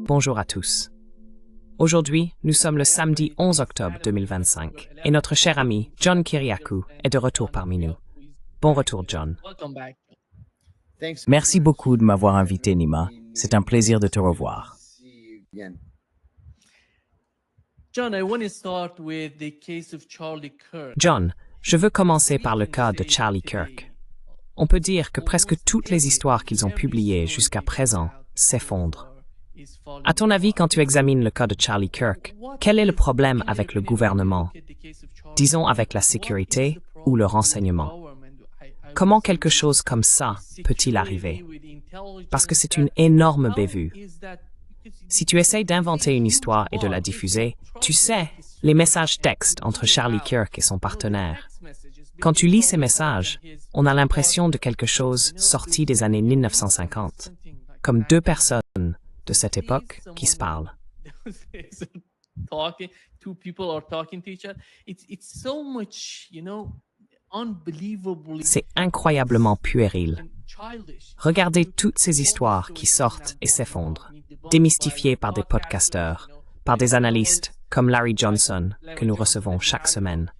Bonjour à tous. Aujourd'hui, nous sommes le samedi 11 octobre 2025 et notre cher ami John Kiriakou est de retour parmi nous. Bon retour, John. Merci beaucoup de m'avoir invité, Nima. C'est un plaisir de te revoir. John, je veux commencer par le cas de Charlie Kirk. On peut dire que presque toutes les histoires qu'ils ont publiées jusqu'à présent s'effondrent. À ton avis, quand tu examines le cas de Charlie Kirk, quel est le problème avec le gouvernement, disons avec la sécurité ou le renseignement? Comment quelque chose comme ça peut-il arriver? Parce que c'est une énorme bévue. Si tu essayes d'inventer une histoire et de la diffuser, tu sais, les messages textes entre Charlie Kirk et son partenaire. Quand tu lis ces messages, on a l'impression de quelque chose sorti des années 1950, comme deux personnes de cette époque qui se parlent. C'est incroyablement puéril. Regardez toutes ces histoires qui sortent et s'effondrent, démystifiées par des podcasteurs, par des analystes comme Larry Johnson, que nous recevons chaque semaine.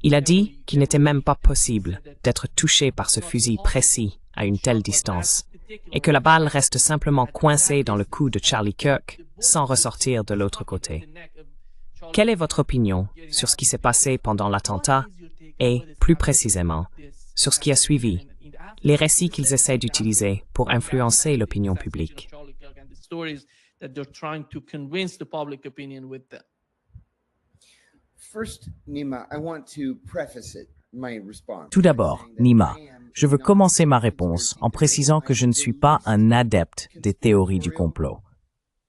Il a dit qu'il n'était même pas possible d'être touché par ce fusil précis à une telle distance, et que la balle reste simplement coincée dans le cou de Charlie Kirk sans ressortir de l'autre côté. Quelle est votre opinion sur ce qui s'est passé pendant l'attentat et, plus précisément, sur ce qui a suivi, les récits qu'ils essaient d'utiliser pour influencer l'opinion publique? Tout d'abord, Nima, je veux commencer ma réponse en précisant que je ne suis pas un adepte des théories du complot.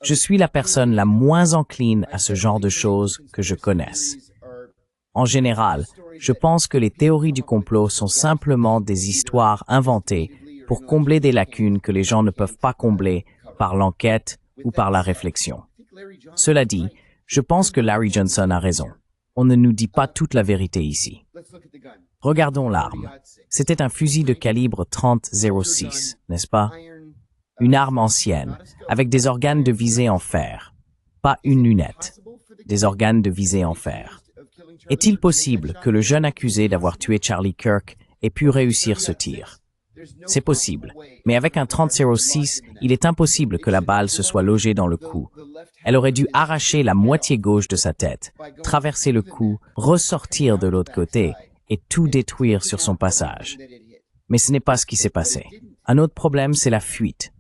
Je suis la personne la moins encline à ce genre de choses que je connaisse. En général, je pense que les théories du complot sont simplement des histoires inventées pour combler des lacunes que les gens ne peuvent pas combler par l'enquête ou par la réflexion. Cela dit, je pense que Larry Johnson a raison. On ne nous dit pas toute la vérité ici. Regardons l'arme. C'était un fusil de calibre 30-06, n'est-ce pas? Une arme ancienne, avec des organes de visée en fer. Pas une lunette, des organes de visée en fer. Est-il possible que le jeune accusé d'avoir tué Charlie Kirk ait pu réussir ce tir? C'est possible, mais avec un 30-06, il est impossible que la balle se soit logée dans le cou. Elle aurait dû arracher la moitié gauche de sa tête, traverser le cou, ressortir de l'autre côté et tout détruire sur son passage. Mais ce n'est pas ce qui s'est passé. Un autre problème, c'est la fuite.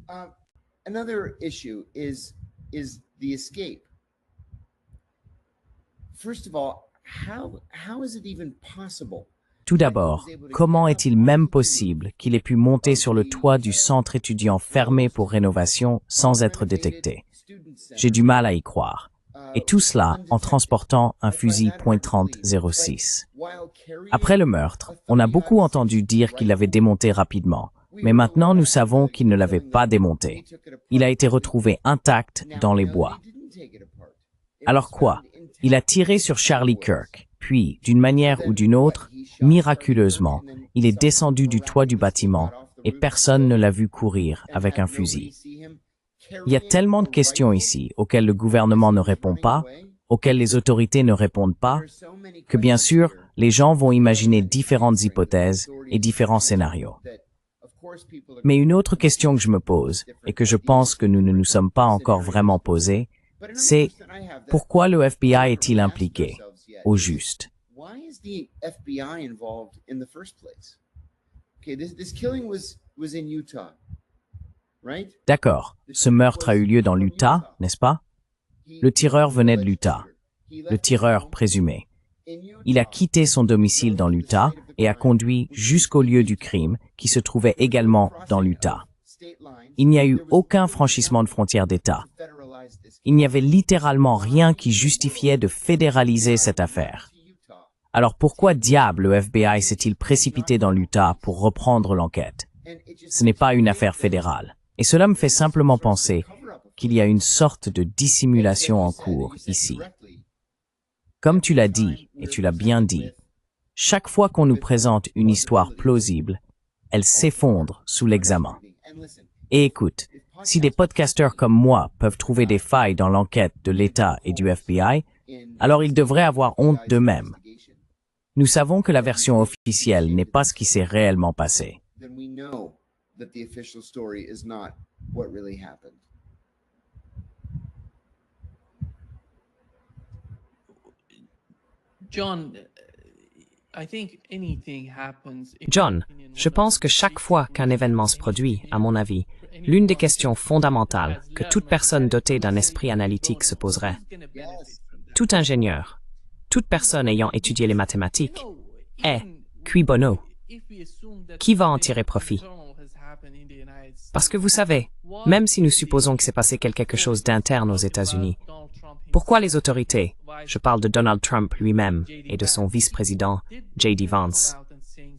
Tout d'abord, comment est-il même possible qu'il ait pu monter sur le toit du centre étudiant fermé pour rénovation sans être détecté? J'ai du mal à y croire. Et tout cela en transportant un fusil .30-06. Après le meurtre, on a beaucoup entendu dire qu'il l'avait démonté rapidement, mais maintenant nous savons qu'il ne l'avait pas démonté. Il a été retrouvé intact dans les bois. Alors quoi? Il a tiré sur Charlie Kirk, puis, d'une manière ou d'une autre, miraculeusement, il est descendu du toit du bâtiment et personne ne l'a vu courir avec un fusil. Il y a tellement de questions ici auxquelles le gouvernement ne répond pas, auxquelles les autorités ne répondent pas, que bien sûr, les gens vont imaginer différentes hypothèses et différents scénarios. Mais une autre question que je me pose, et que je pense que nous ne nous sommes pas encore vraiment posée, c'est pourquoi le FBI est-il impliqué, au juste? D'accord, ce meurtre a eu lieu dans l'Utah, n'est-ce pas? Le tireur venait de l'Utah, le tireur présumé. Il a quitté son domicile dans l'Utah et a conduit jusqu'au lieu du crime, qui se trouvait également dans l'Utah. Il n'y a eu aucun franchissement de frontière d'État. Il n'y avait littéralement rien qui justifiait de fédéraliser cette affaire. Alors pourquoi diable le FBI s'est-il précipité dans l'Utah pour reprendre l'enquête? Ce n'est pas une affaire fédérale. Et cela me fait simplement penser qu'il y a une sorte de dissimulation en cours ici. Comme tu l'as dit, et tu l'as bien dit, chaque fois qu'on nous présente une histoire plausible, elle s'effondre sous l'examen. Et écoute, Si des podcasteurs comme moi peuvent trouver des failles dans l'enquête de l'État et du FBI, alors ils devraient avoir honte d'eux-mêmes. Nous savons que la version officielle n'est pas ce qui s'est réellement passé. John, je pense que chaque fois qu'un événement se produit, à mon avis, l'une des questions fondamentales que toute personne dotée d'un esprit analytique se poserait, tout ingénieur, toute personne ayant étudié les mathématiques, est cui bono? Qui va en tirer profit? Parce que vous savez, même si nous supposons qu'il s'est passé quelque chose d'interne aux États-Unis, pourquoi les autorités, je parle de Donald Trump lui-même et de son vice-président, J.D. Vance,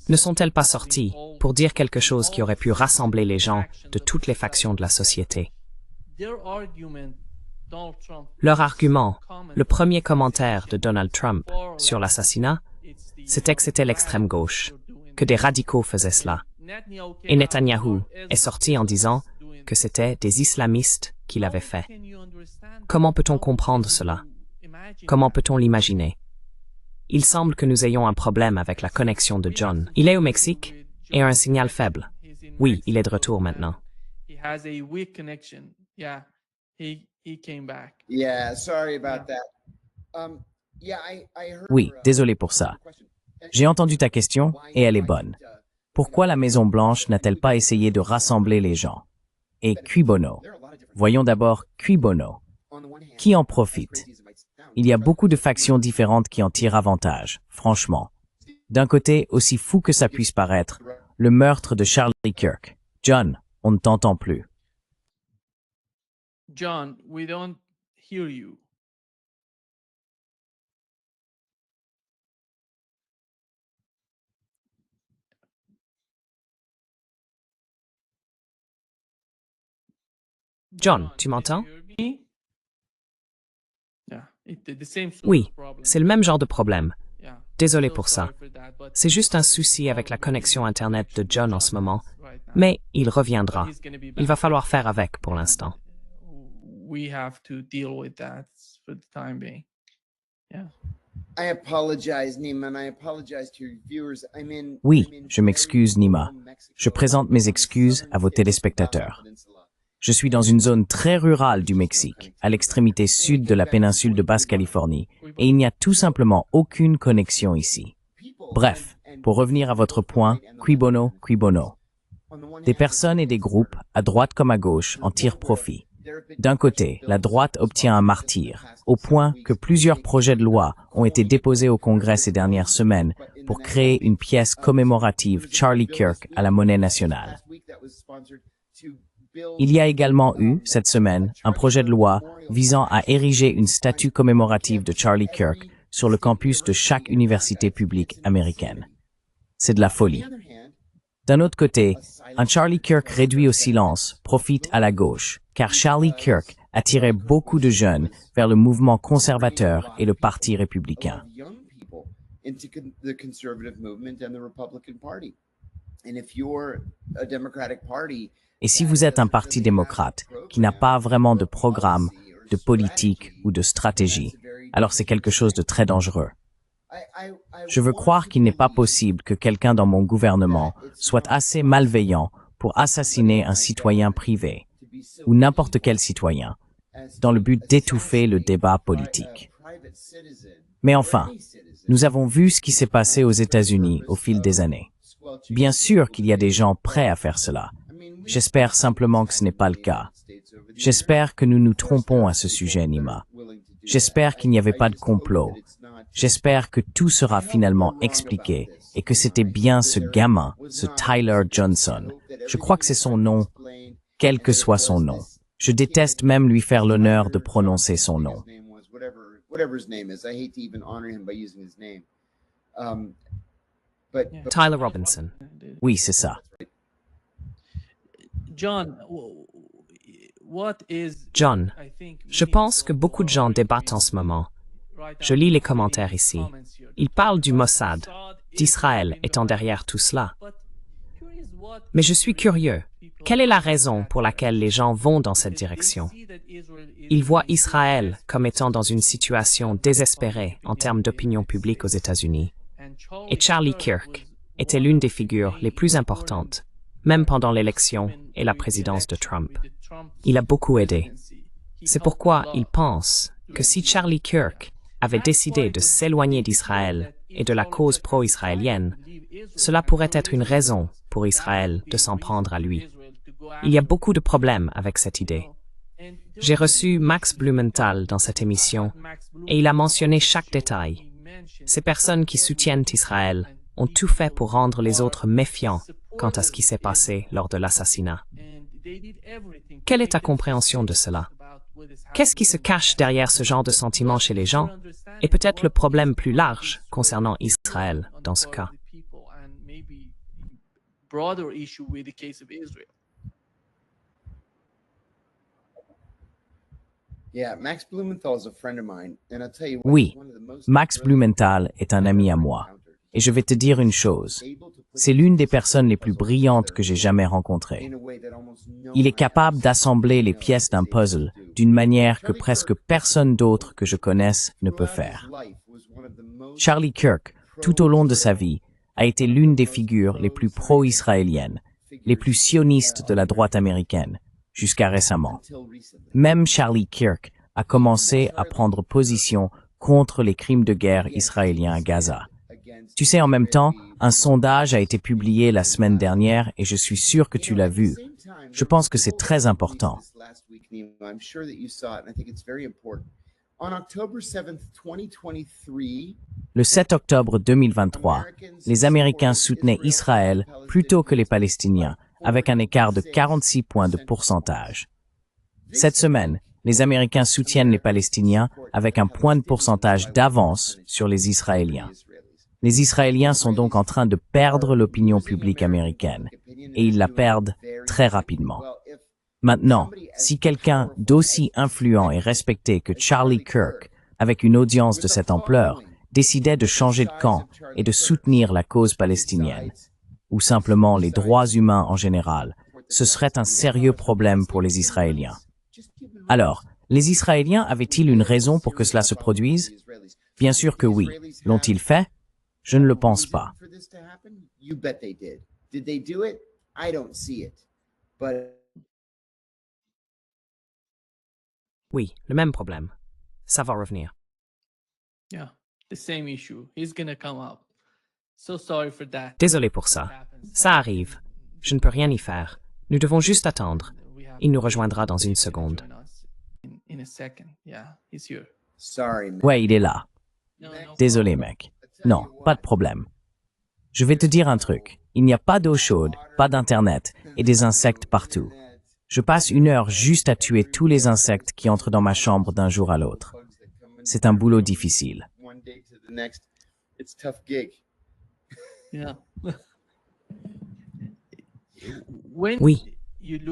ne sont-elles pas sorties pour dire quelque chose qui aurait pu rassembler les gens de toutes les factions de la société? Leur argument, le premier commentaire de Donald Trump sur l'assassinat, c'était que c'était l'extrême gauche, que des radicaux faisaient cela. Et Netanyahou est sorti en disant que c'était des islamistes qui l'avaient fait. Comment peut-on comprendre cela? Comment peut-on l'imaginer? Il semble que nous ayons un problème avec la connexion de John. Il est au Mexique et a un signal faible. Oui, il est de retour maintenant. Oui, désolé pour ça. J'ai entendu ta question et elle est bonne. Pourquoi la Maison-Blanche n'a-t-elle pas essayé de rassembler les gens? Et cui bono? Voyons d'abord cui bono. Qui en profite? Il y a beaucoup de factions différentes qui en tirent avantage, franchement. D'un côté, aussi fou que ça puisse paraître, le meurtre de Charlie Kirk. John, on ne t'entend plus. John, we don't hear you. John, tu m'entends? Oui, c'est le même genre de problème. Désolé pour ça. C'est juste un souci avec la connexion Internet de John en ce moment, mais il reviendra. Il va falloir faire avec pour l'instant. Oui, je m'excuse, Nima. Je présente mes excuses à vos téléspectateurs. Je suis dans une zone très rurale du Mexique, à l'extrémité sud de la péninsule de Basse-Californie, et il n'y a tout simplement aucune connexion ici. Bref, pour revenir à votre point, cui bono, cui bono. Des personnes et des groupes, à droite comme à gauche, en tirent profit. D'un côté, la droite obtient un martyr, au point que plusieurs projets de loi ont été déposés au Congrès ces dernières semaines pour créer une pièce commémorative Charlie Kirk à la monnaie nationale. Il y a également eu, cette semaine, un projet de loi visant à ériger une statue commémorative de Charlie Kirk sur le campus de chaque université publique américaine. C'est de la folie. D'un autre côté, un Charlie Kirk réduit au silence profite à la gauche, car Charlie Kirk attirait beaucoup de jeunes vers le mouvement conservateur et le Parti républicain. Et si vous êtes un parti démocrate qui n'a pas vraiment de programme, de politique ou de stratégie, alors c'est quelque chose de très dangereux. Je veux croire qu'il n'est pas possible que quelqu'un dans mon gouvernement soit assez malveillant pour assassiner un citoyen privé, ou n'importe quel citoyen, dans le but d'étouffer le débat politique. Mais enfin, nous avons vu ce qui s'est passé aux États-Unis au fil des années. Bien sûr qu'il y a des gens prêts à faire cela. J'espère simplement que ce n'est pas le cas. J'espère que nous nous trompons à ce sujet, Nima. J'espère qu'il n'y avait pas de complot. J'espère que tout sera finalement expliqué et que c'était bien ce gamin, ce Tyler Johnson. Je crois que c'est son nom, quel que soit son nom. Je déteste même lui faire l'honneur de prononcer son nom. Tyler Robinson. Oui, c'est ça. John, je pense que beaucoup de gens débattent en ce moment. Je lis les commentaires ici. Ils parlent du Mossad, d'Israël étant derrière tout cela. Mais je suis curieux. Quelle est la raison pour laquelle les gens vont dans cette direction? Ils voient Israël comme étant dans une situation désespérée en termes d'opinion publique aux États-Unis. Et Charlie Kirk était l'une des figures les plus importantes, même pendant l'élection et la présidence de Trump. Il a beaucoup aidé. C'est pourquoi ils pensent que si Charlie Kirk avait décidé de s'éloigner d'Israël et de la cause pro-israélienne, cela pourrait être une raison pour Israël de s'en prendre à lui. Il y a beaucoup de problèmes avec cette idée. J'ai reçu Max Blumenthal dans cette émission et il a mentionné chaque détail. Ces personnes qui soutiennent Israël ont tout fait pour rendre les autres méfiants quant à ce qui s'est passé lors de l'assassinat. Quelle est ta compréhension de cela? Qu'est-ce qui se cache derrière ce genre de sentiment chez les gens? Et peut-être le problème plus large concernant Israël dans ce cas. Oui, Max Blumenthal est un ami à moi. Et je vais te dire une chose. C'est l'une des personnes les plus brillantes que j'ai jamais rencontrées. Il est capable d'assembler les pièces d'un puzzle d'une manière que presque personne d'autre que je connaisse ne peut faire. Charlie Kirk, tout au long de sa vie, a été l'une des figures les plus pro-israéliennes, les plus sionistes de la droite américaine, jusqu'à récemment. Même Charlie Kirk a commencé à prendre position contre les crimes de guerre israéliens à Gaza. Tu sais, en même temps, un sondage a été publié la semaine dernière et je suis sûr que tu l'as vu. Je pense que c'est très important. Le 7 octobre 2023, les Américains soutenaient Israël plutôt que les Palestiniens, avec un écart de 46 points de pourcentage. Cette semaine, les Américains soutiennent les Palestiniens avec un point de pourcentage d'avance sur les Israéliens. Les Israéliens sont donc en train de perdre l'opinion publique américaine, et ils la perdent très rapidement. Maintenant, si quelqu'un d'aussi influent et respecté que Charlie Kirk, avec une audience de cette ampleur, décidait de changer de camp et de soutenir la cause palestinienne, ou simplement les droits humains en général, ce serait un sérieux problème pour les Israéliens. Alors, les Israéliens avaient-ils une raison pour que cela se produise? Bien sûr que oui. L'ont-ils fait? Je ne le pense pas. Oui, le même problème. Ça va revenir. Désolé pour ça. Ça arrive. Je ne peux rien y faire. Nous devons juste attendre. Il nous rejoindra dans une seconde. Ouais, il est là. Désolé, mec. Non, pas de problème. Je vais te dire un truc. Il n'y a pas d'eau chaude, pas d'internet et des insectes partout. Je passe 1 heure juste à tuer tous les insectes qui entrent dans ma chambre d'un jour à l'autre. C'est un boulot difficile. Oui.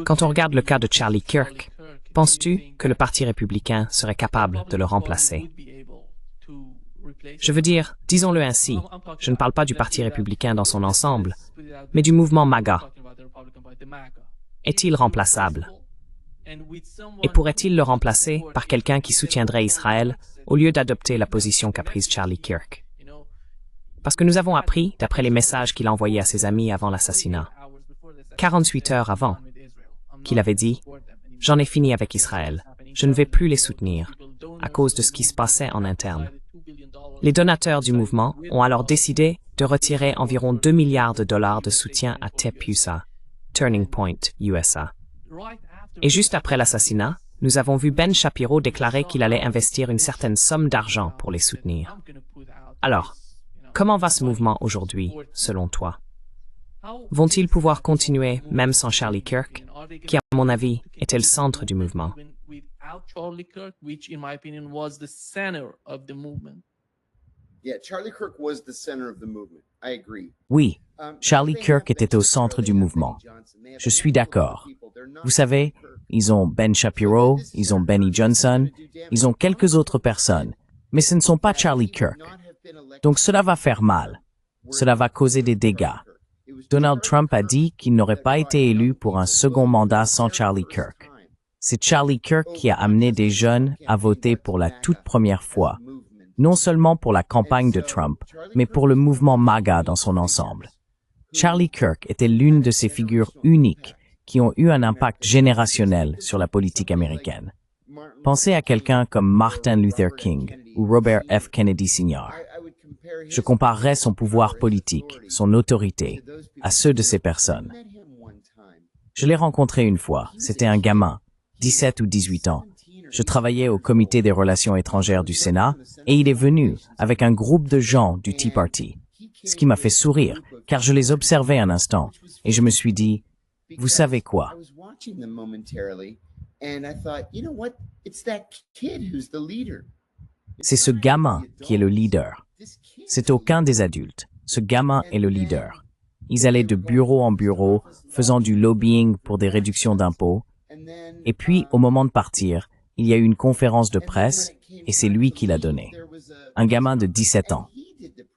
Quand on regarde le cas de Charlie Kirk, penses-tu que le Parti républicain serait capable de le remplacer? Je veux dire, disons-le ainsi, je ne parle pas du Parti républicain dans son ensemble, mais du mouvement MAGA. Est-il remplaçable? Et pourrait-il le remplacer par quelqu'un qui soutiendrait Israël au lieu d'adopter la position qu'a prise Charlie Kirk? Parce que nous avons appris, d'après les messages qu'il a envoyés à ses amis avant l'assassinat, 48 heures avant, qu'il avait dit « J'en ai fini avec Israël, je ne vais plus les soutenir, à cause de ce qui se passait en interne. » Les donateurs du mouvement ont alors décidé de retirer environ 2 milliards de dollars de soutien à TEPUSA, Turning Point USA. Et juste après l'assassinat, nous avons vu Ben Shapiro déclarer qu'il allait investir une certaine somme d'argent pour les soutenir. Alors, comment va ce mouvement aujourd'hui, selon toi? Vont-ils pouvoir continuer même sans Charlie Kirk, qui, à mon avis, était le centre du mouvement? Oui, Charlie Kirk était au centre du mouvement. Je suis d'accord. Vous savez, ils ont Ben Shapiro, ils ont Benny Johnson, ils ont quelques autres personnes, mais ce ne sont pas Charlie Kirk. Donc cela va faire mal. Cela va causer des dégâts. Donald Trump a dit qu'il n'aurait pas été élu pour un second mandat sans Charlie Kirk. C'est Charlie Kirk qui a amené des jeunes à voter pour la toute première fois, non seulement pour la campagne de Trump, mais pour le mouvement MAGA dans son ensemble. Charlie Kirk était l'une de ces figures uniques qui ont eu un impact générationnel sur la politique américaine. Pensez à quelqu'un comme Martin Luther King ou Robert F. Kennedy Sr. Je comparerais son pouvoir politique, son autorité, à ceux de ces personnes. Je l'ai rencontré une fois, c'était un gamin, 17 ou 18 ans. Je travaillais au comité des relations étrangères du Sénat et il est venu avec un groupe de gens du Tea Party. Ce qui m'a fait sourire, car je les observais un instant et je me suis dit, vous savez quoi? C'est ce gamin qui est le leader. C'est aucun des adultes. Ce gamin est le leader. Ils allaient de bureau en bureau, faisant du lobbying pour des réductions d'impôts. Et puis, au moment de partir, il y a eu une conférence de presse et c'est lui qui l'a donnée. Un gamin de 17 ans.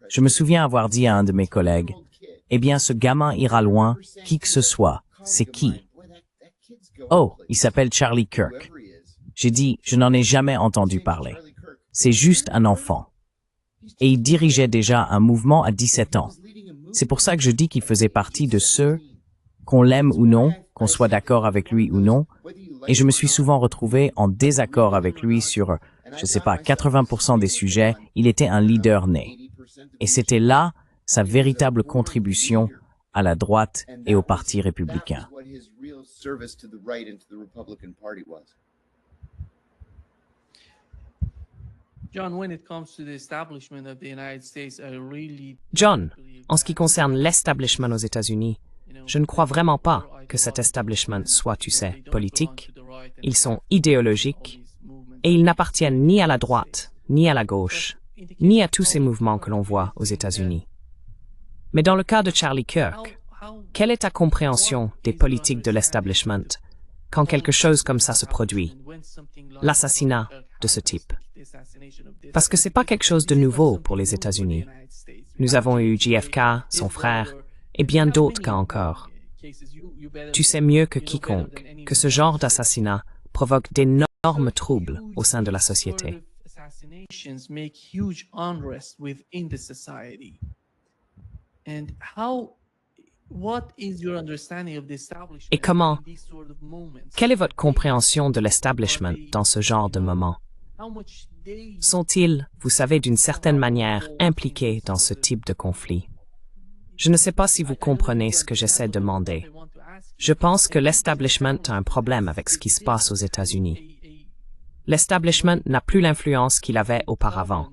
Je me souviens avoir dit à un de mes collègues, « Eh bien, ce gamin ira loin, qui que ce soit. C'est qui? » « Oh, il s'appelle Charlie Kirk. » J'ai dit, « Je n'en ai jamais entendu parler. C'est juste un enfant. » Et il dirigeait déjà un mouvement à 17 ans. C'est pour ça que je dis qu'il faisait partie de ceux, qu'on l'aime ou non, qu'on soit d'accord avec lui ou non, et je me suis souvent retrouvé en désaccord avec lui sur, je sais pas, 80% des sujets, il était un leader né. Et c'était là sa véritable contribution à la droite et au Parti républicain. John, en ce qui concerne l'establishment aux États-Unis, je ne crois vraiment pas que cet establishment soit, tu sais, politique. Ils sont idéologiques et ils n'appartiennent ni à la droite, ni à la gauche, ni à tous ces mouvements que l'on voit aux États-Unis. Mais dans le cas de Charlie Kirk, quelle est ta compréhension des politiques de l'establishment quand quelque chose comme ça se produit, l'assassinat de ce type? Parce que c'est pas quelque chose de nouveau pour les États-Unis. Nous avons eu JFK, son frère, et bien d'autres cas encore. Tu sais mieux que quiconque que ce genre d'assassinat provoque d'énormes troubles au sein de la société. Et comment, quelle est votre compréhension de l'establishment dans ce genre de moment? Sont-ils, vous savez, d'une certaine manière, impliqués dans ce type de conflit? Je ne sais pas si vous comprenez ce que j'essaie de demander. Je pense que l'establishment a un problème avec ce qui se passe aux États-Unis. L'establishment n'a plus l'influence qu'il avait auparavant,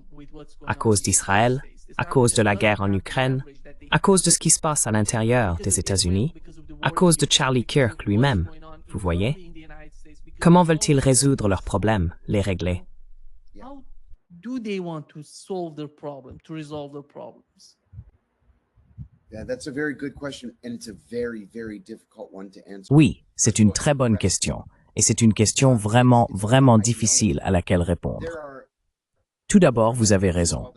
à cause d'Israël, à cause de la guerre en Ukraine, à cause de ce qui se passe à l'intérieur des États-Unis, à cause de Charlie Kirk lui-même, vous voyez? Comment veulent-ils résoudre leurs problèmes, les régler? Oui, c'est une très bonne question, et c'est une question vraiment, vraiment difficile à laquelle répondre. Tout d'abord, vous avez raison.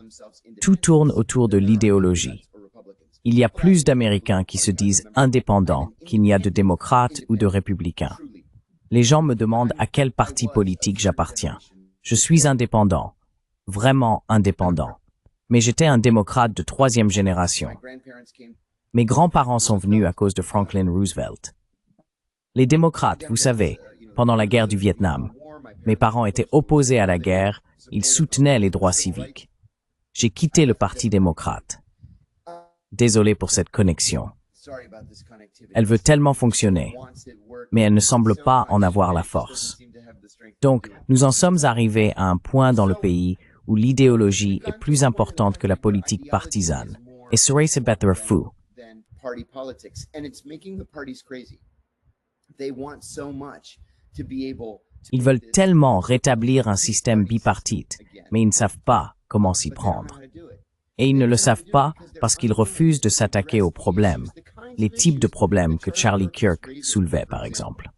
Tout tourne autour de l'idéologie. Il y a plus d'Américains qui se disent indépendants qu'il n'y a de démocrates ou de républicains. Les gens me demandent à quel parti politique j'appartiens. Je suis indépendant, vraiment indépendant. Mais j'étais un démocrate de 3e génération. Mes grands-parents sont venus à cause de Franklin Roosevelt. Les démocrates, vous savez, pendant la guerre du Vietnam, mes parents étaient opposés à la guerre, ils soutenaient les droits civiques. J'ai quitté le Parti démocrate. Désolé pour cette connexion. Elle veut tellement fonctionner, mais elle ne semble pas en avoir la force. Donc, nous en sommes arrivés à un point dans le pays où l'idéologie est plus importante que la politique partisane. Et serait ce être fou. Ils veulent tellement rétablir un système bipartite, mais ils ne savent pas comment s'y prendre. Et ils ne le savent pas parce qu'ils refusent de s'attaquer aux problèmes, les types de problèmes que Charlie Kirk soulevait, par exemple.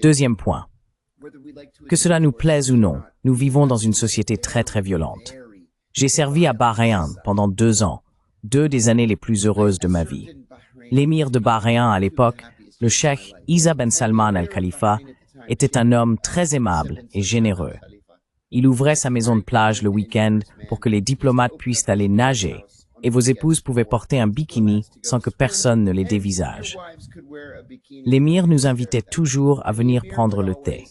Deuxième point. Que cela nous plaise ou non, nous vivons dans une société très très violente. J'ai servi à Bahreïn pendant 2 ans. 2 des années les plus heureuses de ma vie. L'émir de Bahreïn à l'époque, le cheikh Isa Ben Salman Al Khalifa, était un homme très aimable et généreux. Il ouvrait sa maison de plage le week-end pour que les diplomates puissent aller nager et vos épouses pouvaient porter un bikini sans que personne ne les dévisage. L'émir nous invitait toujours à venir prendre le thé.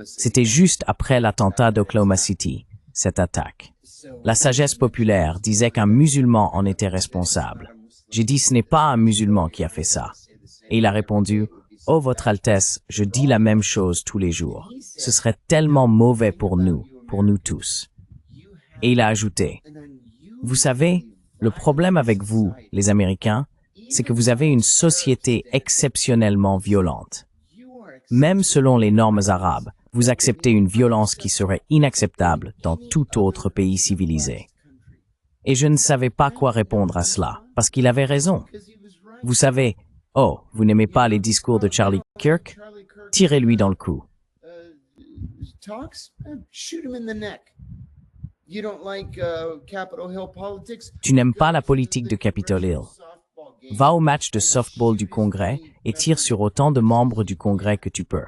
C'était juste après l'attentat d'Oklahoma City, cette attaque. La sagesse populaire disait qu'un musulman en était responsable. J'ai dit ce n'est pas un musulman qui a fait ça. Et il a répondu, « Oh, Votre Altesse, je dis la même chose tous les jours. Ce serait tellement mauvais pour nous tous. » Et il a ajouté, « Vous savez, le problème avec vous, les Américains, c'est que vous avez une société exceptionnellement violente. Même selon les normes arabes, vous acceptez une violence qui serait inacceptable dans tout autre pays civilisé. » Et je ne savais pas quoi répondre à cela, parce qu'il avait raison. Vous savez, oh, vous n'aimez pas les discours de Charlie Kirk? Tirez-lui dans le cou. Tu n'aimes pas la politique de Capitol Hill. Va au match de softball du Congrès et tire sur autant de membres du Congrès que tu peux.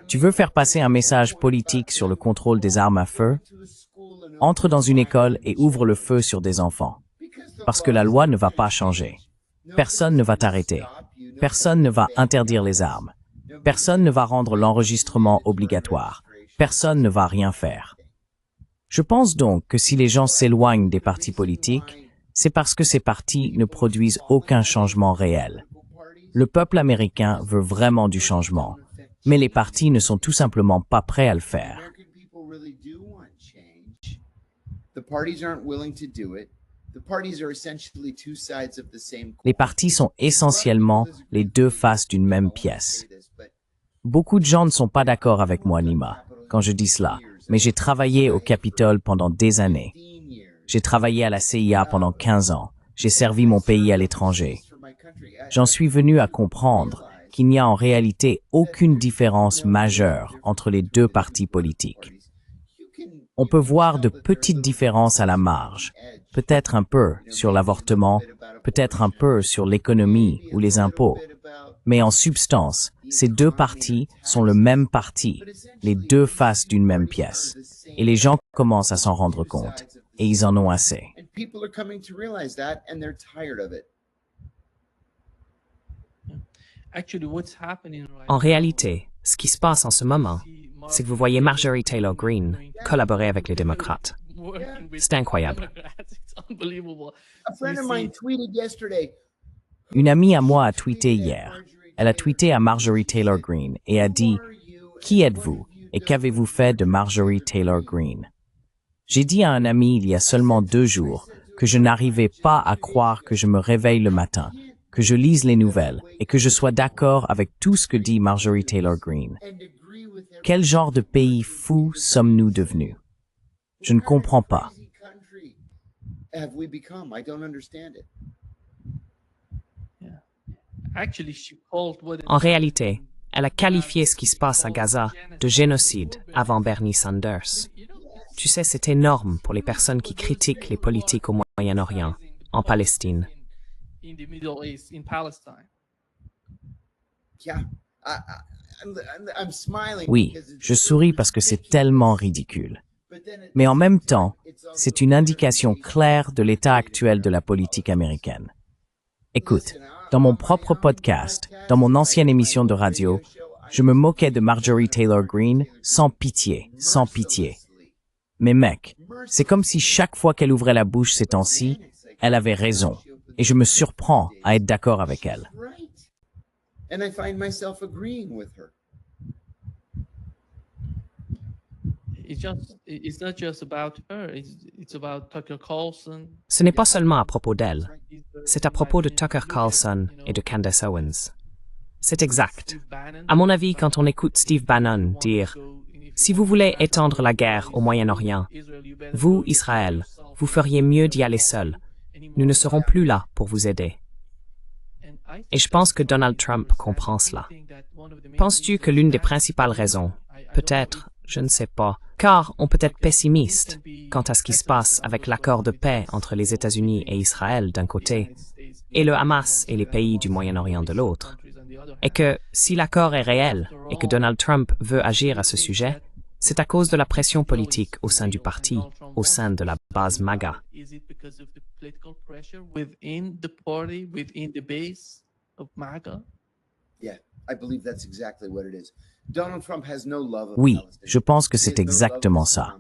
Tu veux faire passer un message politique sur le contrôle des armes à feu? Entre dans une école et ouvre le feu sur des enfants. Parce que la loi ne va pas changer. Personne ne va t'arrêter. Personne ne va interdire les armes. Personne ne va rendre l'enregistrement obligatoire. Personne ne va rien faire. Je pense donc que si les gens s'éloignent des partis politiques, c'est parce que ces partis ne produisent aucun changement réel. Le peuple américain veut vraiment du changement, mais les partis ne sont tout simplement pas prêts à le faire. Les partis sont essentiellement les deux faces d'une même pièce. Beaucoup de gens ne sont pas d'accord avec moi, Nima, quand je dis cela, mais j'ai travaillé au Capitole pendant des années. J'ai travaillé à la CIA pendant 15 ans. J'ai servi mon pays à l'étranger. J'en suis venu à comprendre qu'il n'y a en réalité aucune différence majeure entre les deux partis politiques. On peut voir de petites différences à la marge, peut-être un peu sur l'avortement, peut-être un peu sur l'économie ou les impôts. Mais en substance, ces deux partis sont le même parti, les deux faces d'une même pièce. Et les gens commencent à s'en rendre compte. Et ils en ont assez. En réalité, ce qui se passe en ce moment, c'est que vous voyez Marjorie Taylor Greene collaborer avec les démocrates. C'est incroyable. Une amie à moi a tweeté hier. Elle a tweeté à Marjorie Taylor Greene et a dit « Qui êtes-vous et qu'avez-vous fait de Marjorie Taylor Greene ?» J'ai dit à un ami il y a seulement 2 jours que je n'arrivais pas à croire que je me réveille le matin, que je lise les nouvelles et que je sois d'accord avec tout ce que dit Marjorie Taylor Greene. Quel genre de pays fou sommes-nous devenus? Je ne comprends pas. En réalité, elle a qualifié ce qui se passe à Gaza de génocide avant Bernie Sanders. Tu sais, c'est énorme pour les personnes qui critiquent les politiques au Moyen-Orient, en Palestine. Oui, je souris parce que c'est tellement ridicule. Mais en même temps, c'est une indication claire de l'état actuel de la politique américaine. Écoute, dans mon propre podcast, dans mon ancienne émission de radio, je me moquais de Marjorie Taylor Greene sans pitié, sans pitié. Mais mec, c'est comme si chaque fois qu'elle ouvrait la bouche ces temps-ci, elle avait raison. Et je me surprends à être d'accord avec elle. Ce n'est pas seulement à propos d'elle, c'est à propos de Tucker Carlson et de Candace Owens. C'est exact. À mon avis, quand on écoute Steve Bannon dire « Si vous voulez étendre la guerre au Moyen-Orient, vous, Israël, vous feriez mieux d'y aller seul. Nous ne serons plus là pour vous aider. Et je pense que Donald Trump comprend cela. Penses-tu que l'une des principales raisons, peut-être, je ne sais pas, car on peut être pessimiste quant à ce qui se passe avec l'accord de paix entre les États-Unis et Israël d'un côté, et le Hamas et les pays du Moyen-Orient de l'autre, et que si l'accord est réel et que Donald Trump veut agir à ce sujet, c'est à cause de la pression politique au sein du parti, au sein de la base MAGA. Oui, je pense que c'est exactement ça.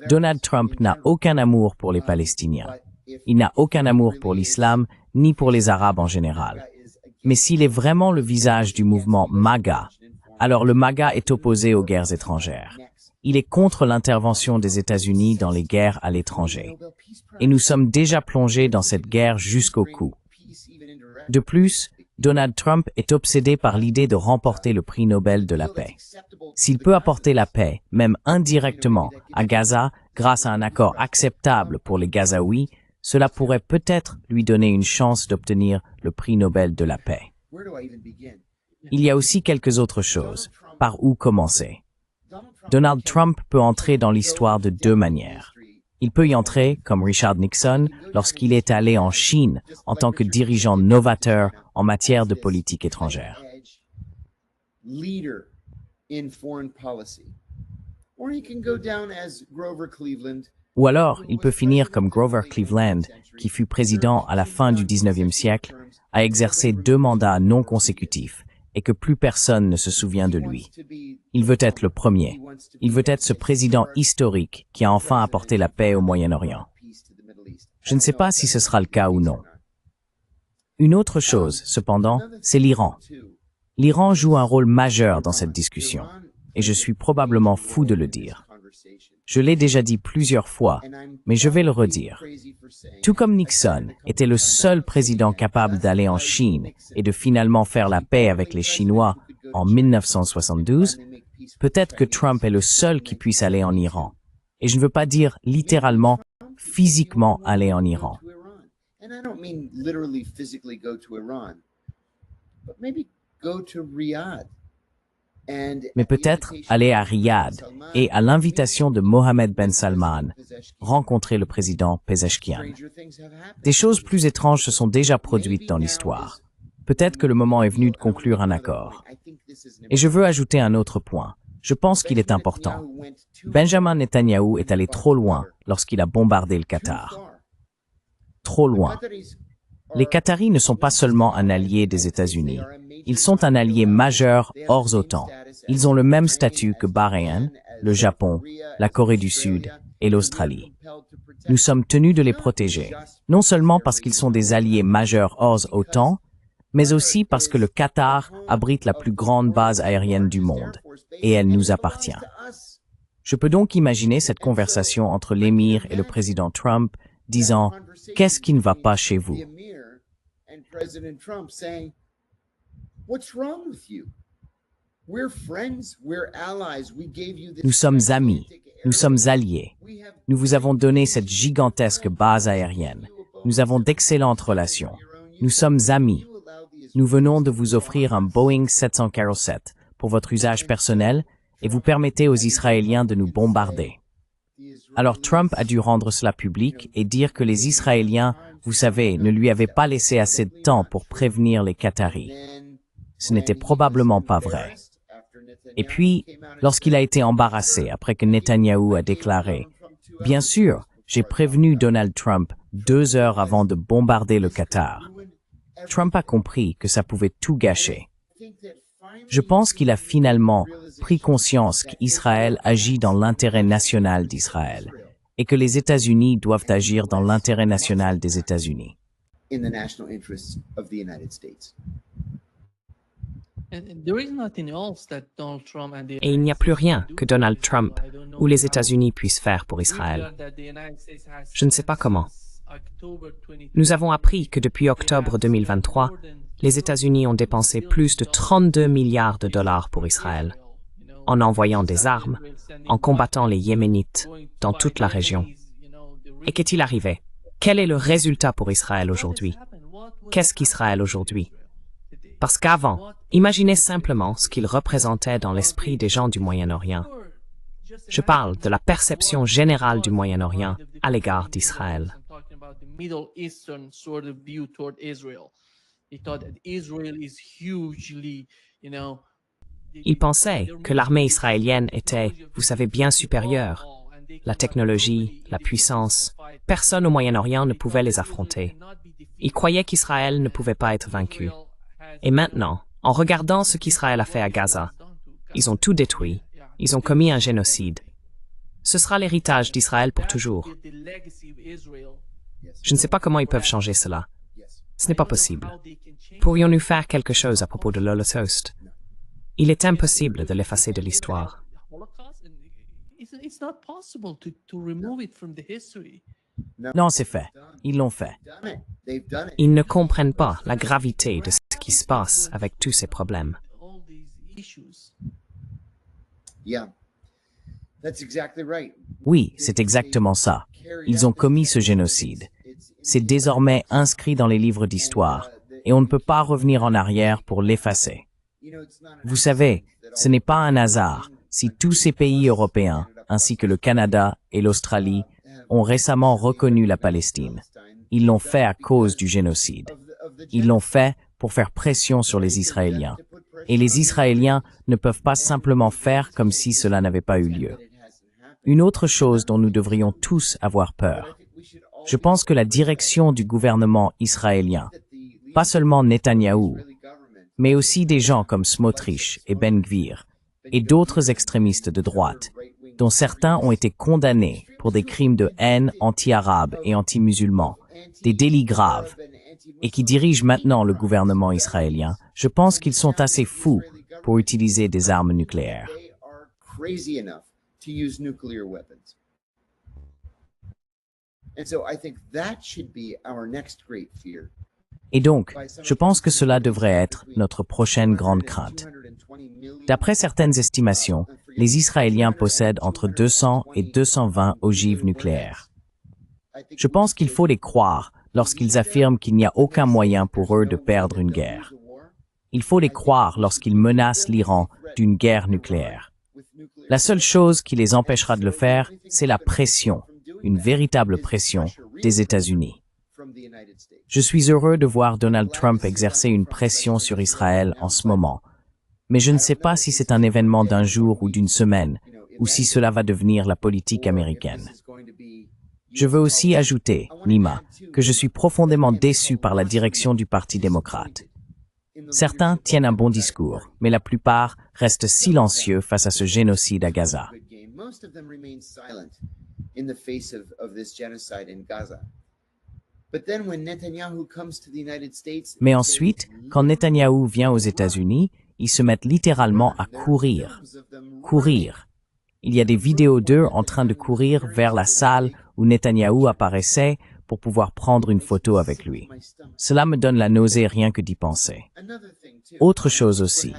Donald Trump n'a aucun amour pour les Palestiniens. Il n'a aucun amour pour l'islam, ni pour les Arabes en général. Mais s'il est vraiment le visage du mouvement MAGA, alors le MAGA est opposé aux guerres étrangères. Il est contre l'intervention des États-Unis dans les guerres à l'étranger. Et nous sommes déjà plongés dans cette guerre jusqu'au cou. De plus, Donald Trump est obsédé par l'idée de remporter le prix Nobel de la paix. S'il peut apporter la paix, même indirectement, à Gaza grâce à un accord acceptable pour les Gazaouis, cela pourrait peut-être lui donner une chance d'obtenir le prix Nobel de la paix. Il y a aussi quelques autres choses. Par où commencer? Donald Trump peut entrer dans l'histoire de deux manières. Il peut y entrer, comme Richard Nixon, lorsqu'il est allé en Chine en tant que dirigeant novateur en matière de politique étrangère. Ou alors, il peut finir comme Grover Cleveland, qui fut président à la fin du 19e siècle, a exercé 2 mandats non consécutifs et que plus personne ne se souvient de lui. Il veut être le premier. Il veut être ce président historique qui a enfin apporté la paix au Moyen-Orient. Je ne sais pas si ce sera le cas ou non. Une autre chose, cependant, c'est l'Iran. L'Iran joue un rôle majeur dans cette discussion, et je suis probablement fou de le dire. Je l'ai déjà dit plusieurs fois, mais je vais le redire. Tout comme Nixon était le seul président capable d'aller en Chine et de finalement faire la paix avec les Chinois en 1972, peut-être que Trump est le seul qui puisse aller en Iran. Et je ne veux pas dire littéralement, physiquement aller en Iran. Mais peut-être aller à Riyad et, à l'invitation de Mohammed Ben Salman, rencontrer le président Pezeshkian. Des choses plus étranges se sont déjà produites dans l'histoire. Peut-être que le moment est venu de conclure un accord. Et je veux ajouter un autre point. Je pense qu'il est important. Benjamin Netanyahou est allé trop loin lorsqu'il a bombardé le Qatar. Trop loin. Les Qataris ne sont pas seulement un allié des États-Unis. Ils sont un allié majeur hors OTAN. Ils ont le même statut que Bahreïn, le Japon, la Corée du Sud et l'Australie. Nous sommes tenus de les protéger, non seulement parce qu'ils sont des alliés majeurs hors OTAN, mais aussi parce que le Qatar abrite la plus grande base aérienne du monde, et elle nous appartient. Je peux donc imaginer cette conversation entre l'émir et le président Trump disant « Qu'est-ce qui ne va pas chez vous ?» Nous sommes amis, nous sommes alliés. Nous vous avons donné cette gigantesque base aérienne. Nous avons d'excellentes relations. Nous sommes amis. Nous venons de vous offrir un Boeing 747 pour votre usage personnel et vous permettez aux Israéliens de nous bombarder. Alors Trump a dû rendre cela public et dire que les Israéliens, vous savez, ne lui avaient pas laissé assez de temps pour prévenir les Qataris. Ce n'était probablement pas vrai. Et puis, lorsqu'il a été embarrassé après que Netanyahou a déclaré « Bien sûr, j'ai prévenu Donald Trump 2 heures avant de bombarder le Qatar », Trump a compris que ça pouvait tout gâcher. Je pense qu'il a finalement pris conscience qu'Israël agit dans l'intérêt national d'Israël et que les États-Unis doivent agir dans l'intérêt national des États-Unis. Et il n'y a plus rien que Donald Trump ou les États-Unis puissent faire pour Israël. Je ne sais pas comment. Nous avons appris que depuis octobre 2023, les États-Unis ont dépensé plus de 32 milliards de dollars pour Israël, en envoyant des armes, en combattant les Yéménites dans toute la région. Et qu'est-il arrivé? Quel est le résultat pour Israël aujourd'hui? Qu'est-ce qu'Israël aujourd'hui? Parce qu'avant, imaginez simplement ce qu'il représentait dans l'esprit des gens du Moyen-Orient. Je parle de la perception générale du Moyen-Orient à l'égard d'Israël. Ils pensaient que l'armée israélienne était, vous savez, bien supérieure. La technologie, la puissance, personne au Moyen-Orient ne pouvait les affronter. Ils croyaient qu'Israël ne pouvait pas être vaincu. Et maintenant, en regardant ce qu'Israël a fait à Gaza, ils ont tout détruit, ils ont commis un génocide. Ce sera l'héritage d'Israël pour toujours. Je ne sais pas comment ils peuvent changer cela. Ce n'est pas possible. Pourrions-nous faire quelque chose à propos de l'Holocauste? Il est impossible de l'effacer de l'histoire. Non, c'est fait. Ils l'ont fait. Ils ne comprennent pas la gravité de ce qui se passe avec tous ces problèmes. Oui, c'est exactement ça. Ils ont commis ce génocide. C'est désormais inscrit dans les livres d'histoire, et on ne peut pas revenir en arrière pour l'effacer. Vous savez, ce n'est pas un hasard si tous ces pays européens, ainsi que le Canada et l'Australie, ont récemment reconnu la Palestine. Ils l'ont fait à cause du génocide. Ils l'ont fait pour faire pression sur les Israéliens. Et les Israéliens ne peuvent pas simplement faire comme si cela n'avait pas eu lieu. Une autre chose dont nous devrions tous avoir peur. Je pense que la direction du gouvernement israélien, pas seulement Netanyahou, mais aussi des gens comme Smotrich et Ben Gvir, et d'autres extrémistes de droite, dont certains ont été condamnés pour des crimes de haine anti-arabes et anti-musulmans, des délits graves, et qui dirigent maintenant le gouvernement israélien, je pense qu'ils sont assez fous pour utiliser des armes nucléaires. Et donc, je pense que cela devrait être notre prochaine grande crainte. D'après certaines estimations, les Israéliens possèdent entre 200 et 220 ogives nucléaires. Je pense qu'il faut les croire lorsqu'ils affirment qu'il n'y a aucun moyen pour eux de perdre une guerre. Il faut les croire lorsqu'ils menacent l'Iran d'une guerre nucléaire. La seule chose qui les empêchera de le faire, c'est la pression, une véritable pression des États-Unis. Je suis heureux de voir Donald Trump exercer une pression sur Israël en ce moment, mais je ne sais pas si c'est un événement d'un jour ou d'une semaine, ou si cela va devenir la politique américaine. Je veux aussi ajouter, Nima, que je suis profondément déçu par la direction du Parti démocrate. Certains tiennent un bon discours, mais la plupart restent silencieux face à ce génocide à Gaza. Mais ensuite, quand Netanyahou vient aux États-Unis, ils se mettent littéralement à courir. Courir. Il y a des vidéos d'eux en train de courir vers la salle où Netanyahou apparaissait pour pouvoir prendre une photo avec lui. Cela me donne la nausée rien que d'y penser. Autre chose aussi,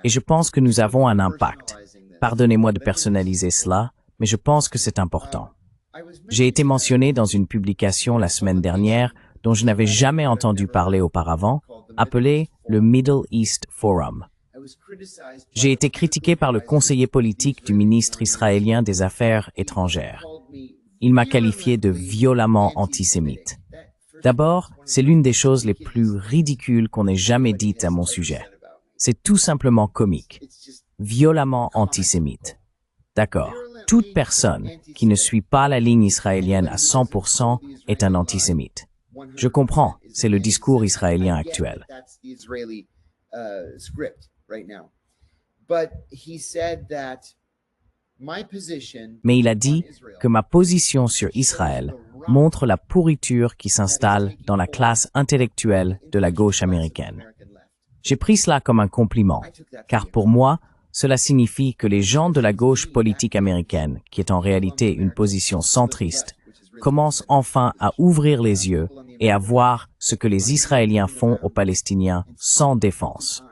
et je pense que nous avons un impact. Pardonnez-moi de personnaliser cela, mais je pense que c'est important. J'ai été mentionné dans une publication la semaine dernière dont je n'avais jamais entendu parler auparavant, appelée le Middle East Forum. J'ai été critiqué par le conseiller politique du ministre israélien des Affaires étrangères. Il m'a qualifié de violemment antisémite. D'abord, c'est l'une des choses les plus ridicules qu'on ait jamais dites à mon sujet. C'est tout simplement comique. Violemment antisémite. D'accord. Toute personne qui ne suit pas la ligne israélienne à 100% est un antisémite. Je comprends, c'est le discours israélien actuel. Mais il a dit que ma position sur Israël montre la pourriture qui s'installe dans la classe intellectuelle de la gauche américaine. J'ai pris cela comme un compliment, car pour moi, cela signifie que les gens de la gauche politique américaine, qui est en réalité une position centriste, commencent enfin à ouvrir les yeux et à voir ce que les Israéliens font aux Palestiniens sans défense.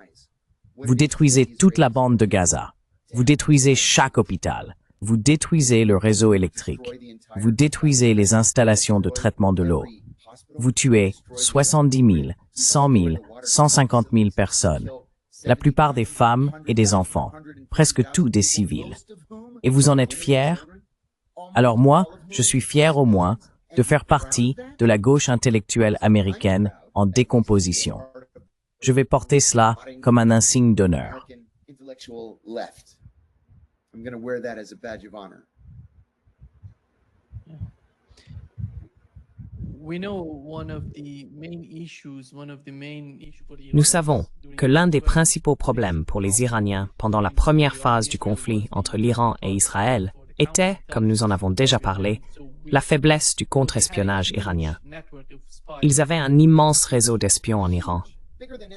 Vous détruisez toute la bande de Gaza. Vous détruisez chaque hôpital. Vous détruisez le réseau électrique. Vous détruisez les installations de traitement de l'eau. Vous tuez 70 000, 100 000, 150 000 personnes. La plupart des femmes et des enfants. Presque tous des civils. Et vous en êtes fiers? Alors moi, je suis fier au moins de faire partie de la gauche intellectuelle américaine en décomposition. Je vais porter cela comme un insigne d'honneur. Nous savons que l'un des principaux problèmes pour les Iraniens pendant la première phase du conflit entre l'Iran et Israël était, comme nous en avons déjà parlé, la faiblesse du contre-espionnage iranien. Ils avaient un immense réseau d'espions en Iran.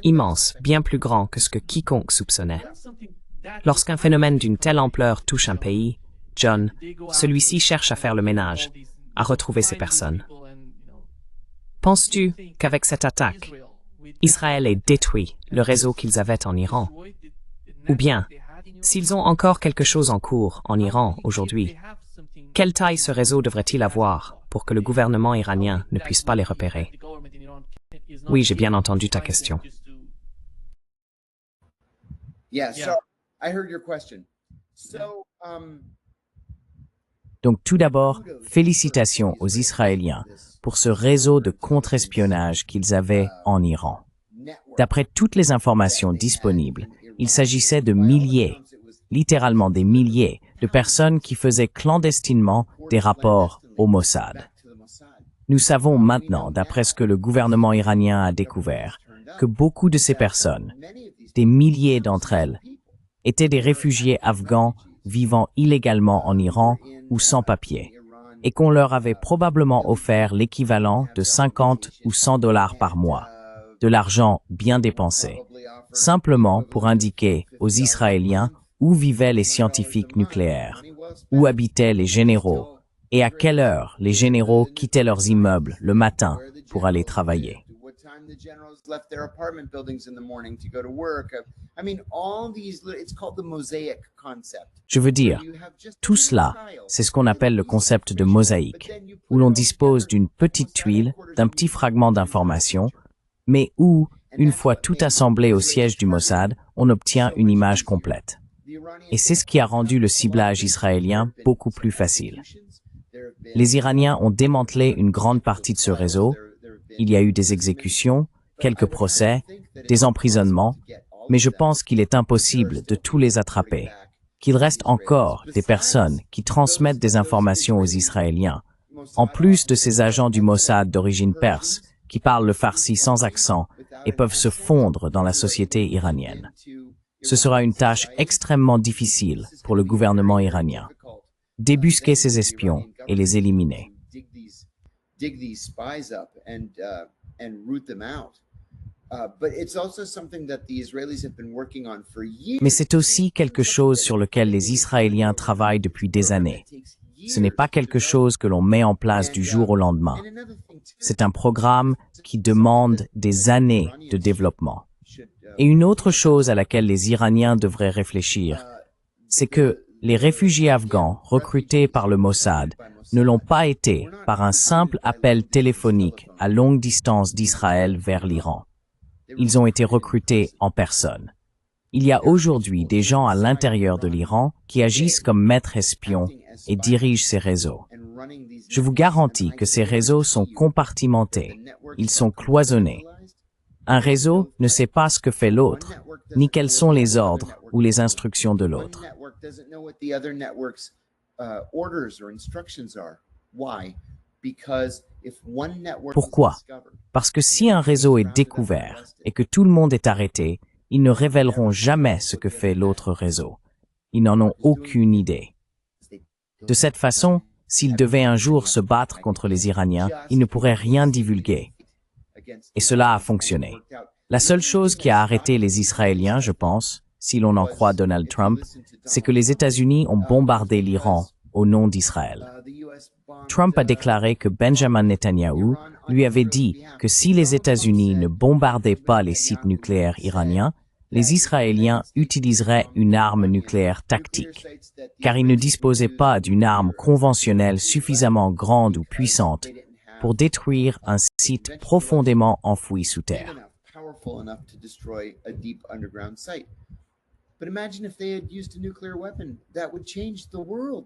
Immense, bien plus grand que ce que quiconque soupçonnait. Lorsqu'un phénomène d'une telle ampleur touche un pays, John, celui-ci cherche à faire le ménage, à retrouver ces personnes. Penses-tu qu'avec cette attaque, Israël ait détruit le réseau qu'ils avaient en Iran? Ou bien, s'ils ont encore quelque chose en cours en Iran aujourd'hui, quelle taille ce réseau devrait-il avoir pour que le gouvernement iranien ne puisse pas les repérer? Oui, j'ai bien entendu ta question. Donc tout d'abord, félicitations aux Israéliens pour ce réseau de contre-espionnage qu'ils avaient en Iran. D'après toutes les informations disponibles, il s'agissait de milliers, littéralement des milliers, de personnes qui faisaient clandestinement des rapports au Mossad. Nous savons maintenant, d'après ce que le gouvernement iranien a découvert, que beaucoup de ces personnes, des milliers d'entre elles, étaient des réfugiés afghans vivant illégalement en Iran ou sans papier, et qu'on leur avait probablement offert l'équivalent de 50 ou 100 dollars par mois, de l'argent bien dépensé, simplement pour indiquer aux Israéliens où vivaient les scientifiques nucléaires, où habitaient les généraux, et à quelle heure les généraux quittaient leurs immeubles le matin pour aller travailler. Je veux dire, tout cela, c'est ce qu'on appelle le concept de mosaïque, où l'on dispose d'une petite tuile, d'un petit fragment d'information, mais où, une fois tout assemblé au siège du Mossad, on obtient une image complète. Et c'est ce qui a rendu le ciblage israélien beaucoup plus facile. Les Iraniens ont démantelé une grande partie de ce réseau. Il y a eu des exécutions, quelques procès, des emprisonnements, mais je pense qu'il est impossible de tous les attraper, qu'il reste encore des personnes qui transmettent des informations aux Israéliens, en plus de ces agents du Mossad d'origine perse qui parlent le farsi sans accent et peuvent se fondre dans la société iranienne. Ce sera une tâche extrêmement difficile pour le gouvernement iranien. Débusquer ces espions et les éliminer. Mais c'est aussi quelque chose sur lequel les Israéliens travaillent depuis des années. Ce n'est pas quelque chose que l'on met en place du jour au lendemain. C'est un programme qui demande des années de développement. Et une autre chose à laquelle les Iraniens devraient réfléchir, c'est que les réfugiés afghans recrutés par le Mossad ne l'ont pas été par un simple appel téléphonique à longue distance d'Israël vers l'Iran. Ils ont été recrutés en personne. Il y a aujourd'hui des gens à l'intérieur de l'Iran qui agissent comme maîtres espions et dirigent ces réseaux. Je vous garantis que ces réseaux sont compartimentés, ils sont cloisonnés. Un réseau ne sait pas ce que fait l'autre, ni quels sont les ordres ou les instructions de l'autre. Pourquoi? Parce que si un réseau est découvert et que tout le monde est arrêté, ils ne révéleront jamais ce que fait l'autre réseau. Ils n'en ont aucune idée. De cette façon, s'ils devaient un jour se battre contre les Iraniens, ils ne pourraient rien divulguer. Et cela a fonctionné. La seule chose qui a arrêté les Israéliens, je pense, si l'on en croit Donald Trump, c'est que les États-Unis ont bombardé l'Iran au nom d'Israël. Trump a déclaré que Benjamin Netanyahou lui avait dit que si les États-Unis ne bombardaient pas les sites nucléaires iraniens, les Israéliens utiliseraient une arme nucléaire tactique, car ils ne disposaient pas d'une arme conventionnelle suffisamment grande ou puissante pour détruire un site profondément enfoui sous terre.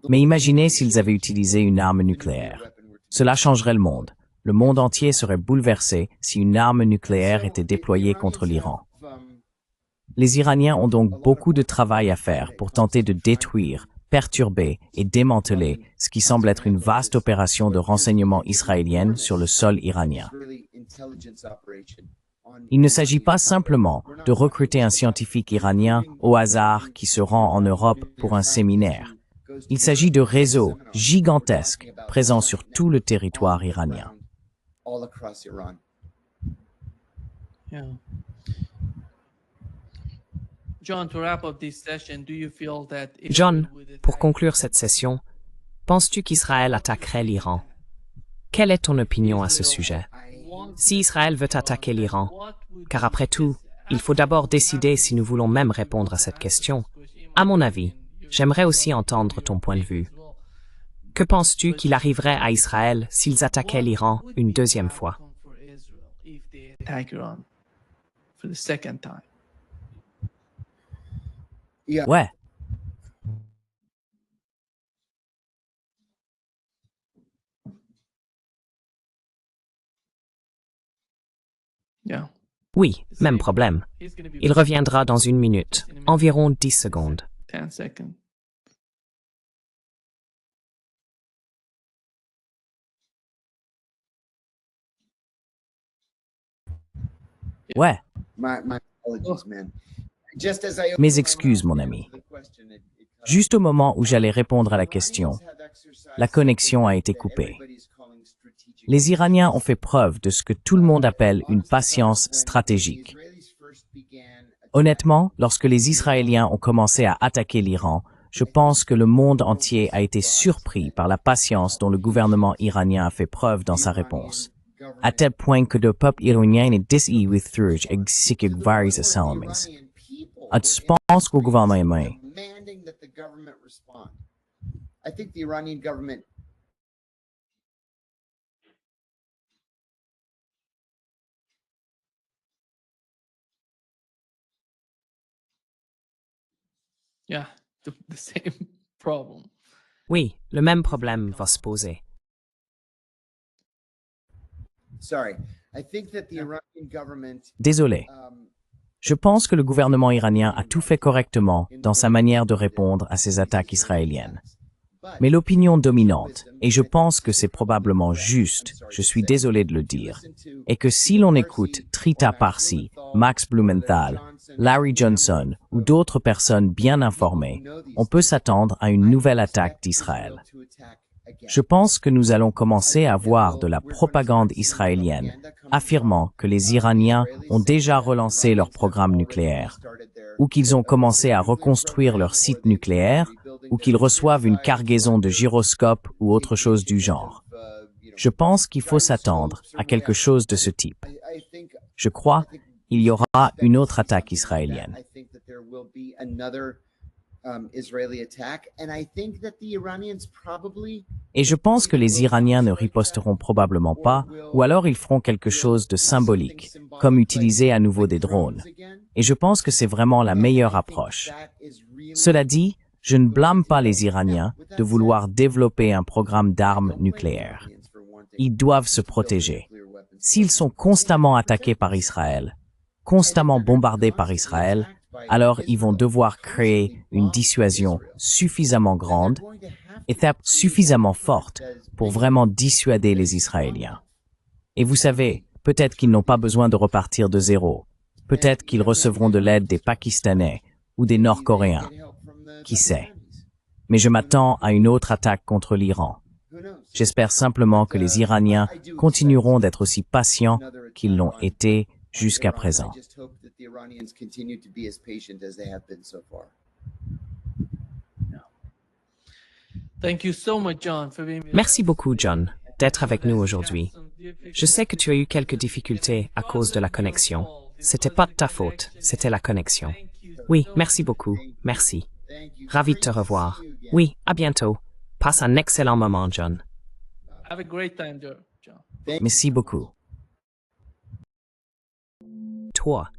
Mais imaginez s'ils avaient utilisé une arme nucléaire. Cela changerait le monde. Le monde entier serait bouleversé si une arme nucléaire était déployée contre l'Iran. Les Iraniens ont donc beaucoup de travail à faire pour tenter de détruire, perturber et démanteler ce qui semble être une vaste opération de renseignement israélienne sur le sol iranien. Il ne s'agit pas simplement de recruter un scientifique iranien au hasard qui se rend en Europe pour un séminaire. Il s'agit de réseaux gigantesques présents sur tout le territoire iranien. Yeah. John, to wrap up this session, do you feel that John, pour conclure cette session, penses-tu qu'Israël attaquerait l'Iran? Quelle est ton opinion à ce sujet? Si Israël veut attaquer l'Iran, car après tout, il faut d'abord décider si nous voulons même répondre à cette question. À mon avis, j'aimerais aussi entendre ton point de vue. Que penses-tu qu'il arriverait à Israël s'ils attaquaient l'Iran une deuxième fois? attack Iran for the second time? Ouais, Yeah. Oui, même problème. Il reviendra dans une minute, environ 10 secondes. 10 seconds. ouais. Mes excuses, mon ami. Juste au moment où j'allais répondre à la question, la connexion a été coupée. Les Iraniens ont fait preuve de ce que tout le monde appelle une patience stratégique. Honnêtement, lorsque les Israéliens ont commencé à attaquer l'Iran, je pense que le monde entier a été surpris par la patience dont le gouvernement iranien a fait preuve dans sa réponse. À tel point que le peuple iranien est déçu exécuté various assaillants. Je pense qu'au gouvernement Yeah, the same problem. Oui, le même problème va se poser. Désolé. Je pense que le gouvernement iranien a tout fait correctement dans sa manière de répondre à ces attaques israéliennes. Mais l'opinion dominante, et je pense que c'est probablement juste, je suis désolé de le dire, est que si l'on écoute Trita Parsi, Max Blumenthal, Larry Johnson ou d'autres personnes bien informées, on peut s'attendre à une nouvelle attaque d'Israël. Je pense que nous allons commencer à voir de la propagande israélienne affirmant que les Iraniens ont déjà relancé leur programme nucléaire, ou qu'ils ont commencé à reconstruire leur site nucléaire, ou qu'ils reçoivent une cargaison de gyroscopes ou autre chose du genre. Je pense qu'il faut s'attendre à quelque chose de ce type. Je crois qu'il y aura une autre attaque israélienne. Et je pense que les Iraniens ne riposteront probablement pas, ou alors ils feront quelque chose de symbolique, comme utiliser à nouveau des drones. Et je pense que c'est vraiment la meilleure approche. Cela dit, je ne blâme pas les Iraniens de vouloir développer un programme d'armes nucléaires. Ils doivent se protéger. S'ils sont constamment attaqués par Israël, constamment bombardés par Israël, alors ils vont devoir créer une dissuasion suffisamment grande et suffisamment forte pour vraiment dissuader les Israéliens. Et vous savez, peut-être qu'ils n'ont pas besoin de repartir de zéro. Peut-être qu'ils recevront de l'aide des Pakistanais ou des Nord-Coréens. Qui sait? Mais je m'attends à une autre attaque contre l'Iran. J'espère simplement que les Iraniens continueront d'être aussi patients qu'ils l'ont été jusqu'à présent. Merci beaucoup, John, d'être avec nous aujourd'hui. Je sais que tu as eu quelques difficultés à cause de la connexion. C'était pas de ta faute, c'était la connexion. Oui, merci beaucoup, merci. Ravi de te revoir. Oui, à bientôt. Passe un excellent moment, John. Have a great time, John. Merci beaucoup. Toi,